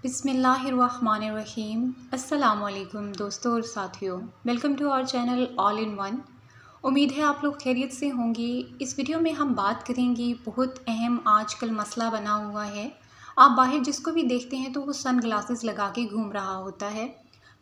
बिस्मिल्लाहिर्रहमानिर्रहीम। अस्सलामुअलैकुम दोस्तों और साथियों, welcome to our channel all in one. उम्मीद है आप लोग खैरियत से होंगे। इस वीडियो में हम बात करेंगे, बहुत अहम आजकल मसला बना हुआ है। आप बाहर जिसको भी देखते हैं तो वो सन ग्लासेस लगा के घूम रहा होता है।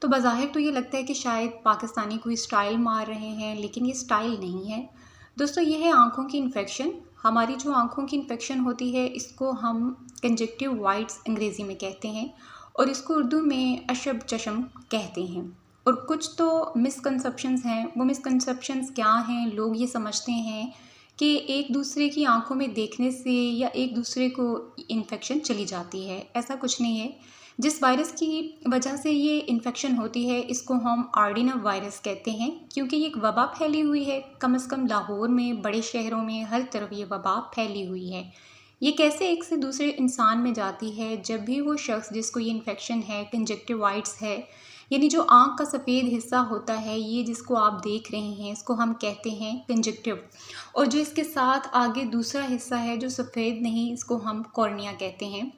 तो बज़ाहिर तो ये लगता है कि शायद पाकिस्तानी कोई स्टाइल मार रहे हैं, लेकिन ये स्टाइल नहीं है दोस्तों। ये है आँखों की इन्फेक्शन। हमारी जो आँखों की इन्फेक्शन होती है इसको हम कंजक्टिव वाइट्स अंग्रेज़ी में कहते हैं और इसको उर्दू में अशब चशम कहते हैं। और कुछ तो मिसकंसेप्शंस हैं। वो मिसकंसेप्शंस क्या हैं? लोग ये समझते हैं कि एक दूसरे की आंखों में देखने से या एक दूसरे को इन्फेक्शन चली जाती है। ऐसा कुछ नहीं है। जिस वायरस की वजह से ये इन्फेक्शन होती है इसको हम आर्डिनम वायरस कहते हैं, क्योंकि ये एक वबा फैली हुई है। कम से कम लाहौर में, बड़े शहरों में, हर तरफ ये वबा फैली हुई है। ये कैसे एक से दूसरे इंसान में जाती है? जब भी वो शख्स जिसको ये इन्फेक्शन है, कंजक्टिवाइट्स है, यानी जो आँख का सफ़ेद हिस्सा होता है, ये जिसको आप देख रहे हैं इसको हम कहते हैं कंजक्टिव। और जो इसके साथ आगे दूसरा हिस्सा है जो सफ़ेद नहीं, इसको हम कॉर्निया कहते हैं।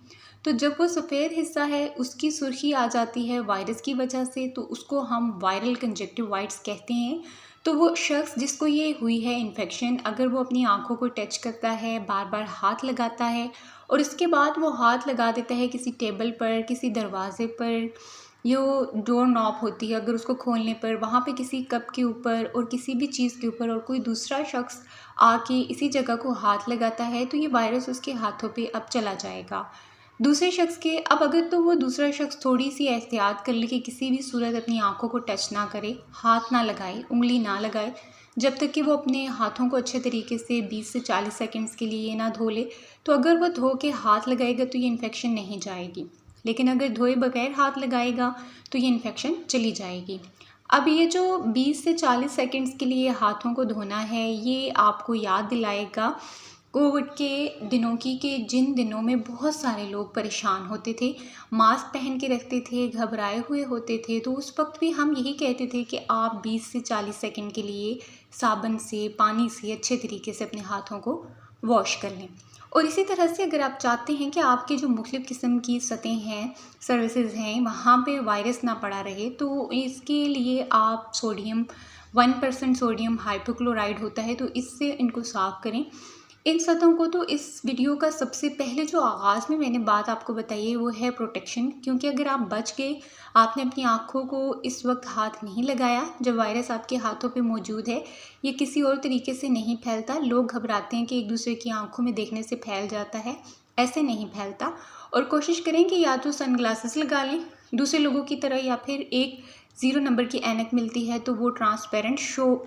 तो जब वो सफ़ेद हिस्सा है उसकी सुर्खी आ जाती है वायरस की वजह से, तो उसको हम वायरल कंजक्टिवाइट्स कहते हैं। तो वो शख्स जिसको ये हुई है इन्फेक्शन, अगर वो अपनी आँखों को टच करता है, बार बार हाथ लगाता है और इसके बाद वो हाथ लगा देता है किसी टेबल पर, किसी दरवाजे पर, जो डोर नॉब होती है, अगर उसको खोलने पर वहाँ पे किसी कप के ऊपर और किसी भी चीज़ के ऊपर और कोई दूसरा शख्स आके इसी जगह को हाथ लगाता है, तो ये वायरस उसके हाथों पे अब चला जाएगा दूसरे शख्स के। अब अगर तो वो दूसरा शख्स थोड़ी सी एहतियात कर ले कि किसी भी सूरत अपनी आंखों को टच ना करे, हाथ ना लगाए, उंगली ना लगाए, जब तक कि वो अपने हाथों को अच्छे तरीके से 20 से 40 सेकंड्स के लिए ना धो ले, तो अगर वो धो के हाथ लगाएगा तो ये इन्फेक्शन नहीं जाएगी। लेकिन अगर धोए बगैर हाथ लगाएगा तो ये इन्फेक्शन चली जाएगी। अब ये जो 20 से 40 सेकंड्स के लिए हाथों को धोना है, ये आपको याद दिलाएगा कोविड के दिनों की, कि जिन दिनों में बहुत सारे लोग परेशान होते थे, मास्क पहन के रखते थे, घबराए हुए होते थे। तो उस वक्त भी हम यही कहते थे कि आप 20 से 40 सेकंड के लिए साबुन से, पानी से अच्छे तरीके से अपने हाथों को वॉश कर लें। और इसी तरह से अगर आप चाहते हैं कि आपकी जो मुख्तलिफ़ किस्म की सतहें हैं, सर्विसेज हैं, वहाँ पे वायरस ना पड़ा रहे, तो इसके लिए आप सोडियम 1% सोडियम हाइपोक्लोराइड होता है, तो इससे इनको साफ़ करें इन सतहों को। तो इस वीडियो का सबसे पहले जो आगाज़ में मैंने बात आपको बताई है वो है प्रोटेक्शन, क्योंकि अगर आप बच गए, आपने अपनी आँखों को इस वक्त हाथ नहीं लगाया जब वायरस आपके हाथों पे मौजूद है, ये किसी और तरीके से नहीं फैलता। लोग घबराते हैं कि एक दूसरे की आँखों में देखने से फैल जाता है, ऐसे नहीं फैलता। और कोशिश करें कि या तो सन ग्लासेस लगा लें दूसरे लोगों की तरह, या फिर एक 0 नंबर की ऐनक मिलती है तो वो ट्रांसपेरेंट शो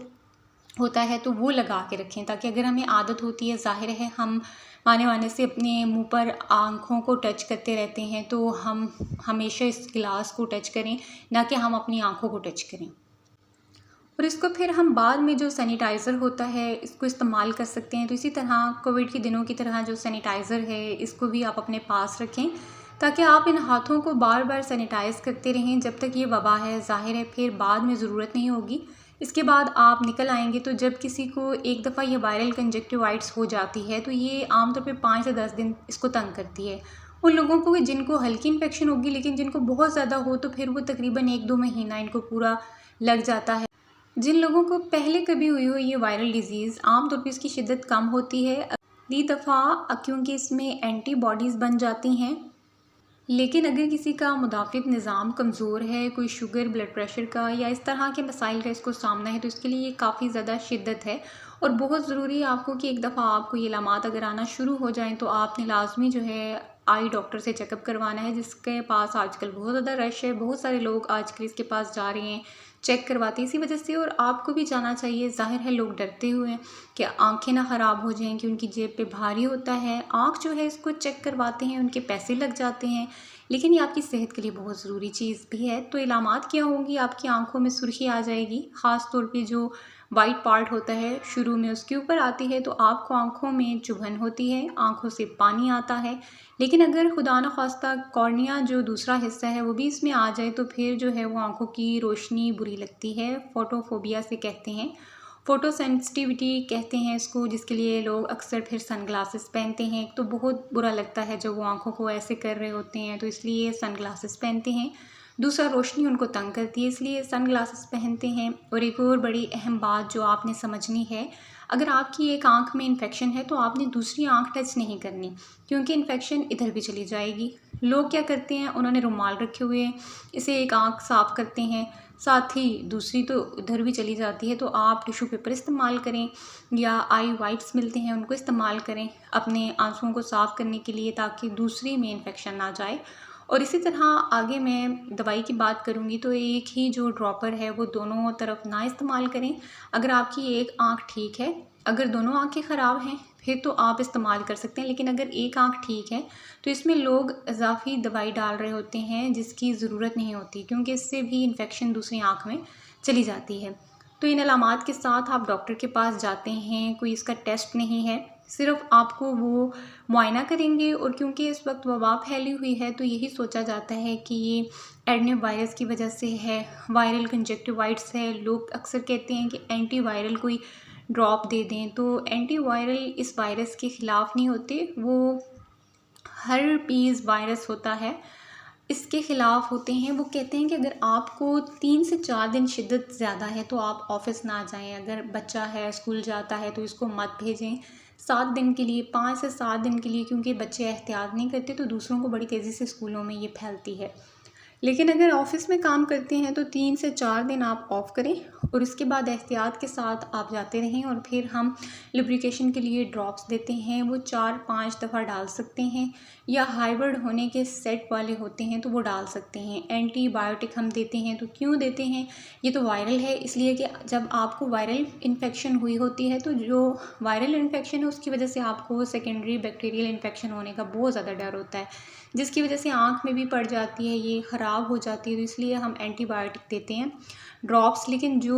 होता है, तो वो लगा के रखें, ताकि अगर हमें आदत होती है, ज़ाहिर है हम आने वाने से अपने मुंह पर आँखों को टच करते रहते हैं, तो हम हमेशा इस गिलास को टच करें, ना कि हम अपनी आँखों को टच करें। और इसको फिर हम बाद में जो सैनिटाइज़र होता है इसको इस्तेमाल कर सकते हैं। तो इसी तरह कोविड के दिनों की तरह जो सैनिटाइज़र है इसको भी आप अपने पास रखें, ताकि आप इन हाथों को बार बार सैनिटाइज़ करते रहें जब तक ये वबा है। ज़ाहिर है फिर बाद में ज़रूरत नहीं होगी। इसके बाद आप निकल आएंगे, तो जब किसी को एक दफ़ा ये वायरल कंजक्टिवाइट्स हो जाती है तो ये आमतौर पे 5 से 10 दिन इसको तंग करती है। उन लोगों को जिनको हल्की इन्फेक्शन होगी, लेकिन जिनको बहुत ज़्यादा हो तो फिर वो तकरीबन 1-2 महीना इनको पूरा लग जाता है। जिन लोगों को पहले कभी हुई हो ये वायरल डिज़ीज़, आमतौर पर इसकी शिद्दत कम होती है अगली दफ़ा, क्योंकि इसमें एंटीबॉडीज़ बन जाती हैं। लेकिन अगर किसी का मुदाफ़ित निज़ाम कमज़ोर है, कोई शुगर, ब्लड प्रेशर का या इस तरह के मसाइल का इसको सामना है, तो इसके लिए ये काफ़ी ज़्यादा शिद्दत है। और बहुत ज़रूरी है आपको कि एक दफ़ा आपको ये अलामात अगर आना शुरू हो जाएँ तो आपने लाज़मी जो है आई डॉक्टर से चेकअप करवाना है, जिसके पास आजकल बहुत ज़्यादा रश है। बहुत सारे लोग आजकल इसके पास जा रहे हैं, चेक करवाते हैं इसी वजह से। और आपको भी जाना चाहिए। ज़ाहिर है लोग डरते हुए हैं कि आंखें ना ख़राब हो जाएं, कि उनकी जेब पे भारी होता है। आँख जो है इसको चेक करवाते हैं, उनके पैसे लग जाते हैं, लेकिन ये आपकी सेहत के लिए बहुत ज़रूरी चीज़ भी है। तो इलामात क्या होंगी? आपकी आंखों में सुर्खी आ जाएगी, ख़ास तौर पे जो वाइट पार्ट होता है शुरू में उसके ऊपर आती है, तो आपको आंखों में चुभन होती है, आंखों से पानी आता है। लेकिन अगर खुदा न खास्ता कॉर्निया जो दूसरा हिस्सा है वो भी इसमें आ जाए, तो फिर जो है वो आंखों की रोशनी बुरी लगती है, फोटोफोबिया से कहते हैं। फ़ोटो सेंसिटिविटी कहते हैं इसको, जिसके लिए लोग अक्सर फिर सनग्लासेस पहनते हैं। एक तो बहुत बुरा लगता है जब वो आँखों को ऐसे कर रहे होते हैं, तो इसलिए सनग्लासेस पहनते हैं। दूसरा, रोशनी उनको तंग करती है, इसलिए सनग्लासेस पहनते हैं। और एक और बड़ी अहम बात जो आपने समझनी है, अगर आपकी एक आँख में इन्फेक्शन है तो आपने दूसरी आँख टच नहीं करनी, क्योंकि इन्फेक्शन इधर भी चली जाएगी। लोग क्या करते हैं, उन्होंने रुमाल रखे हुए हैं, इसे एक आँख साफ़ करते हैं, साथ ही दूसरी तो इधर भी चली जाती है। तो आप टिश्यू पेपर इस्तेमाल करें या आई वाइप्स मिलते हैं उनको इस्तेमाल करें अपने आंसुओं को साफ़ करने के लिए, ताकि दूसरी में इन्फेक्शन ना जाए। और इसी तरह आगे मैं दवाई की बात करूँगी तो एक ही जो ड्रॉपर है वो दोनों तरफ ना इस्तेमाल करें। अगर आपकी एक आँख ठीक है, अगर दोनों आँखें ख़राब हैं फिर तो आप इस्तेमाल कर सकते हैं, लेकिन अगर एक आँख ठीक है तो इसमें लोग इजाफ़ी दवाई डाल रहे होते हैं जिसकी ज़रूरत नहीं होती, क्योंकि इससे भी इन्फेक्शन दूसरी आँख में चली जाती है। तो इन अलामात के साथ आप डॉक्टर के पास जाते हैं, कोई इसका टेस्ट नहीं है, सिर्फ आपको वो मुआयना करेंगे। और क्योंकि इस वक्त वबा फैली हुई है तो यही सोचा जाता है कि ये एडनो वायरस की वजह से है, वायरल कंजक्टिवाइटिस है। लोग अक्सर कहते हैं कि एंटी वायरल कोई ड्रॉप दे दें, तो एंटी वायरल इस वायरस के ख़िलाफ़ नहीं होते, वो हर्पीज़ वायरस होता है, इसके ख़िलाफ़ होते हैं। वो कहते हैं कि अगर आपको 3 से 4 दिन शिद्दत ज़्यादा है तो आप ऑफ़िस ना जाएं। अगर बच्चा है स्कूल जाता है तो इसको मत भेजें 7 दिन के लिए, 5 से 7 दिन के लिए, क्योंकि बच्चे एहतियात नहीं करते तो दूसरों को बड़ी तेज़ी से स्कूलों में ये फैलती है। लेकिन अगर ऑफ़िस में काम करते हैं तो 3 से 4 दिन आप ऑफ़ करें और उसके बाद एहतियात के साथ आप जाते रहें। और फिर हम लुब्रिकेशन के लिए ड्रॉप्स देते हैं, वो 4-5 दफ़ा डाल सकते हैं, या हाइब्रिड होने के सेट वाले होते हैं तो वो डाल सकते हैं। एंटीबायोटिक हम देते हैं, तो क्यों देते हैं, ये तो वायरल है, इसलिए कि जब आपको वायरल इन्फेक्शन हुई होती है तो जो वायरल इन्फेक्शन है उसकी वजह से आपको सेकेंडरी बैक्टीरियल इन्फेक्शन होने का बहुत ज़्यादा डर होता है, जिसकी वजह से आँख में भी पड़ जाती है, ये ख़राब हो जाती है। तो इसलिए हम एंटीबायोटिक देते हैं ड्रॉप्स, लेकिन जो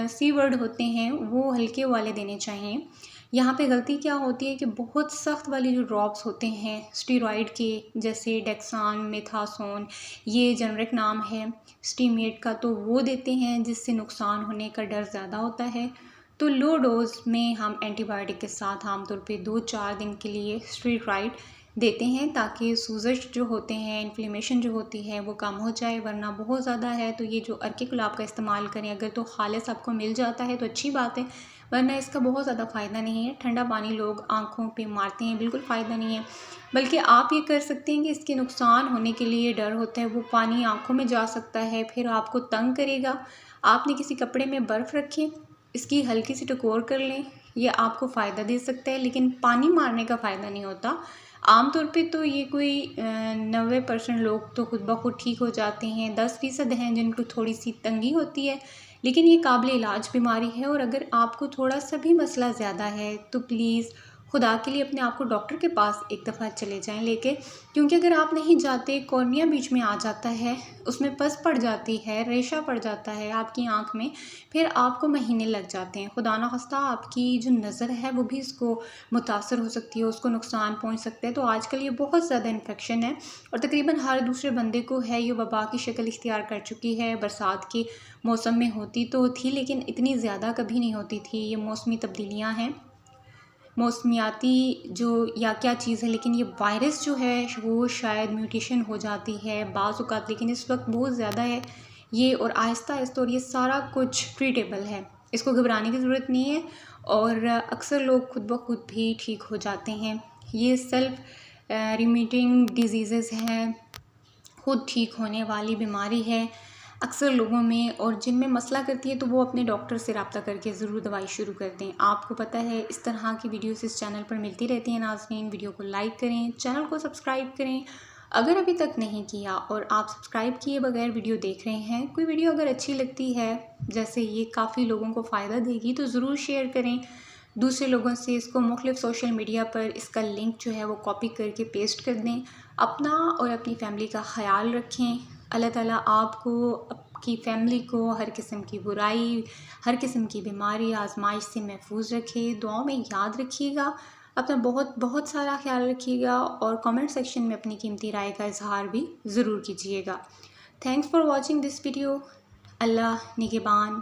सी वर्ड होते हैं वो हल्के वाले देने चाहिए। यहाँ पे गलती क्या होती है कि बहुत सख्त वाली जो ड्रॉप्स होते हैं स्टीरॉयड के, जैसे डेक्सान, मेथासोन, ये जेनरिक नाम है स्टीमेट का, तो वो देते हैं जिससे नुकसान होने का डर ज़्यादा होता है। तो लो डोज में हम एंटीबायोटिक के साथ आमतौर पे 2-4 दिन के लिए स्टीरॉयड देते हैं, ताकि सूजश जो होते हैं, इन्फ्लेमेशन जो होती है वो कम हो जाए। वरना बहुत ज़्यादा है तो ये जो अर्के गुलाब का इस्तेमाल करें, अगर तो खालिस आपको मिल जाता है तो अच्छी बात है, वरना इसका बहुत ज़्यादा फ़ायदा नहीं है। ठंडा पानी लोग आँखों पे मारते हैं, बिल्कुल फ़ायदा नहीं है। बल्कि आप ये कर सकते हैं कि इसके नुकसान होने के लिए डर होता है, वो पानी आँखों में जा सकता है, फिर आपको तंग करेगा। आपने किसी कपड़े में बर्फ़ रखी, इसकी हल्की सी टकोर कर लें, ये आपको फ़ायदा दे सकता है, लेकिन पानी मारने का फ़ायदा नहीं होता। आमतौर पे तो ये कोई 90% लोग तो खुद ब खुद ठीक हो जाते हैं, 10% हैं जिनको थोड़ी सी तंगी होती है, लेकिन ये काबिल इलाज बीमारी है। और अगर आपको थोड़ा सा भी मसला ज़्यादा है तो प्लीज़ खुदा के लिए अपने आप को डॉक्टर के पास एक दफ़ा चले जाएं लेके, क्योंकि अगर आप नहीं जाते, कॉर्निया बीच में आ जाता है, उसमें पस पड़ जाती है, रेशा पड़ जाता है आपकी आँख में, फिर आपको महीने लग जाते हैं। खुदा न ख़ास्ता आपकी जो नज़र है वो भी इसको मुतासर हो सकती है, उसको नुकसान पहुंच सकता है। तो आजकल ये बहुत ज़्यादा इन्फेक्शन है और तकरीबन हर दूसरे बंदे को है, ये वबा की शक्ल इख्तियार कर चुकी है। बरसात के मौसम में होती तो थी, लेकिन इतनी ज़्यादा कभी नहीं होती थी। ये मौसमी तब्दीलियाँ हैं, मौसमियाती जो या क्या चीज़ है, लेकिन ये वायरस जो है वो शायद म्यूटेशन हो जाती है बाज़ औक़ात, लेकिन इस वक्त बहुत ज़्यादा है ये, और आहिस्ता आहिस्ता, और ये सारा कुछ ट्रीटेबल है, इसको घबराने की ज़रूरत नहीं है। और अक्सर लोग खुद ब खुद भी ठीक हो जाते हैं। ये सेल्फ रिमीटिंग डिजीज़ हैं, खुद ठीक होने वाली बीमारी है अक्सर लोगों में, और जिनमें मसला करती है तो वो अपने डॉक्टर से रब्ता करके ज़रूर दवाई शुरू कर दें। आपको पता है इस तरह की वीडियोस इस चैनल पर मिलती रहती हैं नाज़रीन। वीडियो को लाइक करें, चैनल को सब्सक्राइब करें अगर अभी तक नहीं किया, और आप सब्सक्राइब किए बगैर वीडियो देख रहे हैं। कोई वीडियो अगर अच्छी लगती है, जैसे ये काफ़ी लोगों को फ़ायदा देगी, तो ज़रूर शेयर करें दूसरे लोगों से इसको। मुख्तलिफ़ सोशल मीडिया पर इसका लिंक जो है वो कॉपी करके पेस्ट कर दें। अपना और अपनी फैमिली का ख्याल रखें। अल्लाह ताला आपको, आपकी फ़ैमिली को हर किस्म की बुराई, हर किस्म की बीमारी, आजमाइश से महफूज रखे। दुआओं में याद रखिएगा, अपना बहुत बहुत सारा ख्याल रखिएगा, और कमेंट सेक्शन में अपनी कीमती राय का इजहार भी ज़रूर कीजिएगा। Thanks for watching this video. Allah निगहबान।